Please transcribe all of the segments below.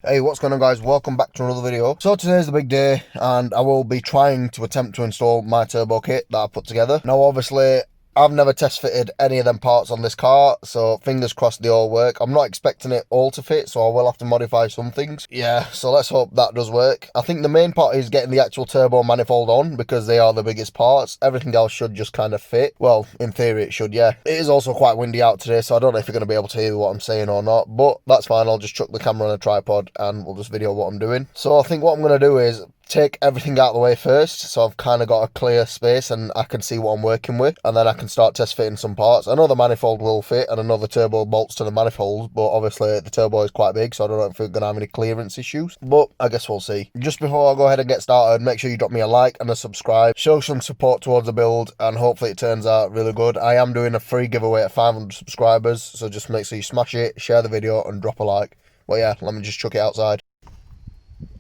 Hey, what's going on, guys? Welcome back to another video. So today's the big day and I will be trying to attempt to install my turbo kit that I put together. Now obviously I've never test fitted any of them parts on this car, so fingers crossed they all work. I'm not expecting it all to fit, so I will have to modify some things. Yeah, so let's hope that does work. I think the main part is getting the actual turbo manifold on, because they are the biggest parts. Everything else should just kind of fit. Well, in theory it should, yeah. It is also quite windy out today, so I don't know if you're going to be able to hear what I'm saying or not, but that's fine. I'll just chuck the camera on a tripod and we'll just video what I'm doing. So I think what I'm going to do is take everything out of the way first, so I've kind of got a clear space and I can see what I'm working with, and then I can start test fitting some parts. I know the manifold will fit and another turbo bolts to the manifold, but obviously the turbo is quite big, so I don't know if we're going to have any clearance issues, but I guess we'll see. Just before I go ahead and get started, make sure you drop me a like and a subscribe, show some support towards the build, and hopefully it turns out really good. I am doing a free giveaway at 500 subscribers, so just make sure you smash it, share the video and drop a like. Well, yeah, let me just chuck it outside.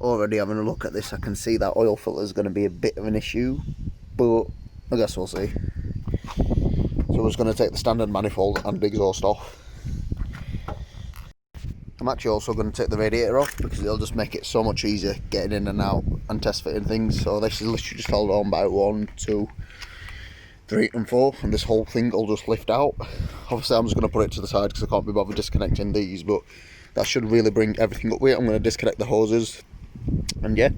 Already having a look at this, I can see that oil filter is going to be a bit of an issue, but I guess we'll see. So we're just going to take the standard manifold and exhaust off. I'm actually also going to take the radiator off, because it'll just make it so much easier getting in and out and test fitting things. So this is literally just held on by 1, 2, 3 and 4, and this whole thing will just lift out. Obviously I'm just going to put it to the side because I can't be bothered disconnecting these, but that should really bring everything up with it. I'm going to disconnect the hoses, and yeah.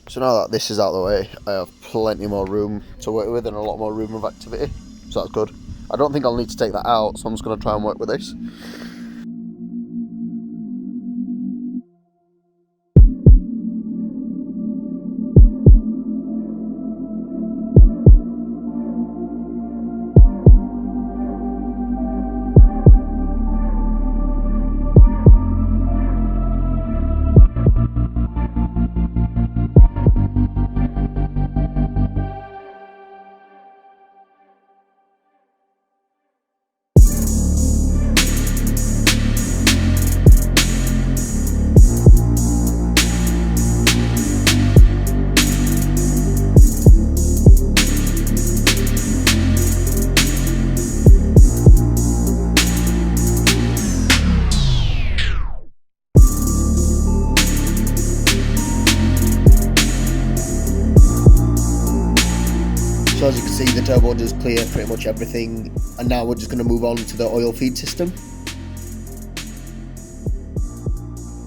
So now that this is out of the way, I have plenty more room to work with and a lot more room of activity, so that's good. I don't think I'll need to take that out, so I'm just going to try and work with this. So as you can see, the turbo does clear pretty much everything, and now we're just going to move on to the oil feed system.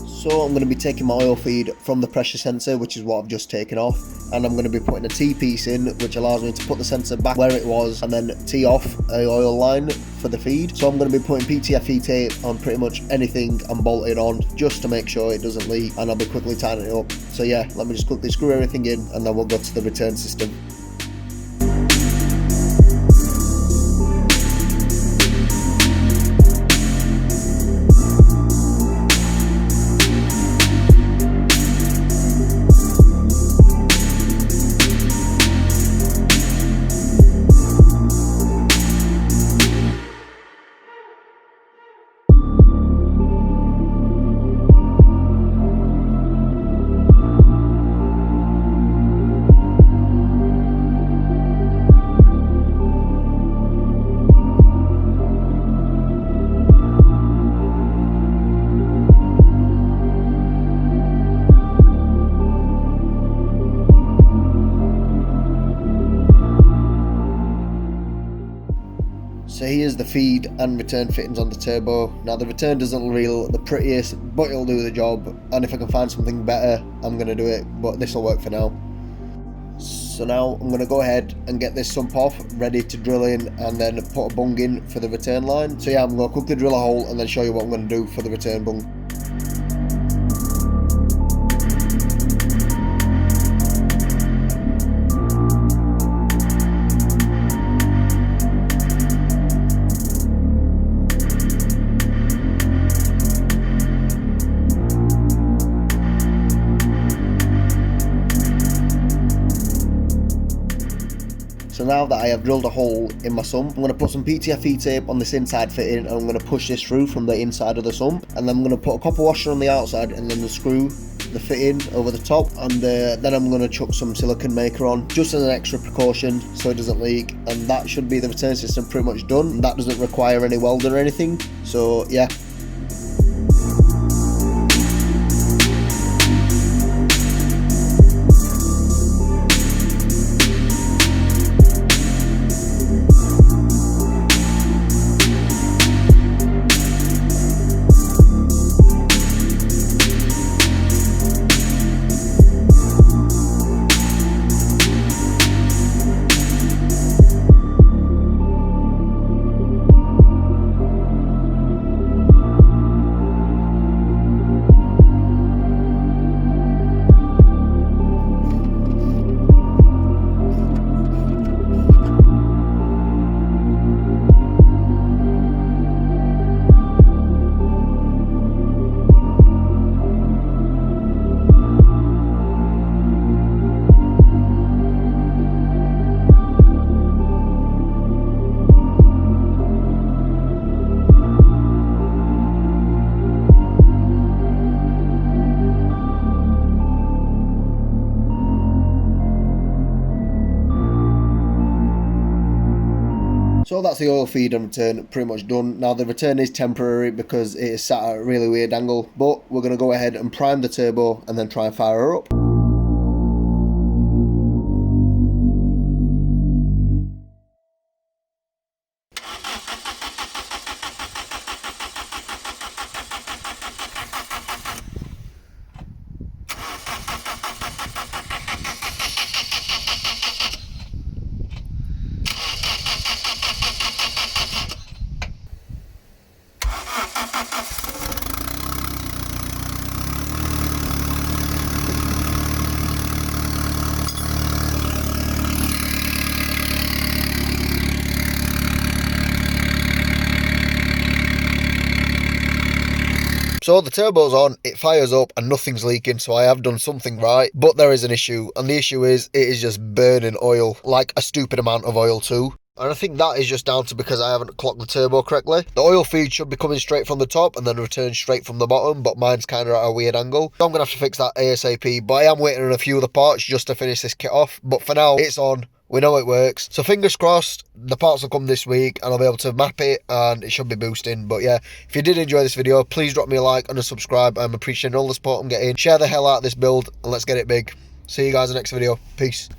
So I'm going to be taking my oil feed from the pressure sensor, which is what I've just taken off, and I'm going to be putting a T-piece in, which allows me to put the sensor back where it was and then tee off a oil line for the feed. So I'm going to be putting PTFE tape on pretty much anything I'm bolted on, just to make sure it doesn't leak, and I'll be quickly tightening it up. So yeah, let me just quickly screw everything in and then we'll go to the return system. So here's the feed and return fittings on the turbo. Now the return doesn't reel the prettiest, but it'll do the job, and if I can find something better I'm going to do it, but this will work for now. So now I'm going to go ahead and get this sump off, ready to drill in and then put a bung in for the return line. So yeah, I'm going to quickly drill a hole and then show you what I'm going to do for the return bung. So now that I have drilled a hole in my sump, I'm going to put some PTFE tape on this inside fitting, and I'm going to push this through from the inside of the sump, and then I'm going to put a copper washer on the outside and then screw the fitting over the top, and then I'm going to chuck some silicone maker on just as an extra precaution so it doesn't leak, and that should be the return system pretty much done. That doesn't require any welding or anything, so yeah. So that's the oil feed and return pretty much done. Now the return is temporary because it is sat at a really weird angle, but we're going to go ahead and prime the turbo and then try and fire her up. So the turbo's on, it fires up and nothing's leaking, so I have done something right, but there is an issue, and the issue is it is just burning oil, like a stupid amount of oil too. And I think that is just down to because I haven't clocked the turbo correctly. The oil feed should be coming straight from the top and then return straight from the bottom, but mine's kind of at a weird angle. So I'm going to have to fix that ASAP, but I am waiting on a few of the parts just to finish this kit off. But for now, it's on. We know it works. So fingers crossed, the parts will come this week and I'll be able to map it and it should be boosting. But yeah, if you did enjoy this video, please drop me a like and a subscribe. I'm appreciating all the support I'm getting. Share the hell out of this build and let's get it big. See you guys in the next video. Peace.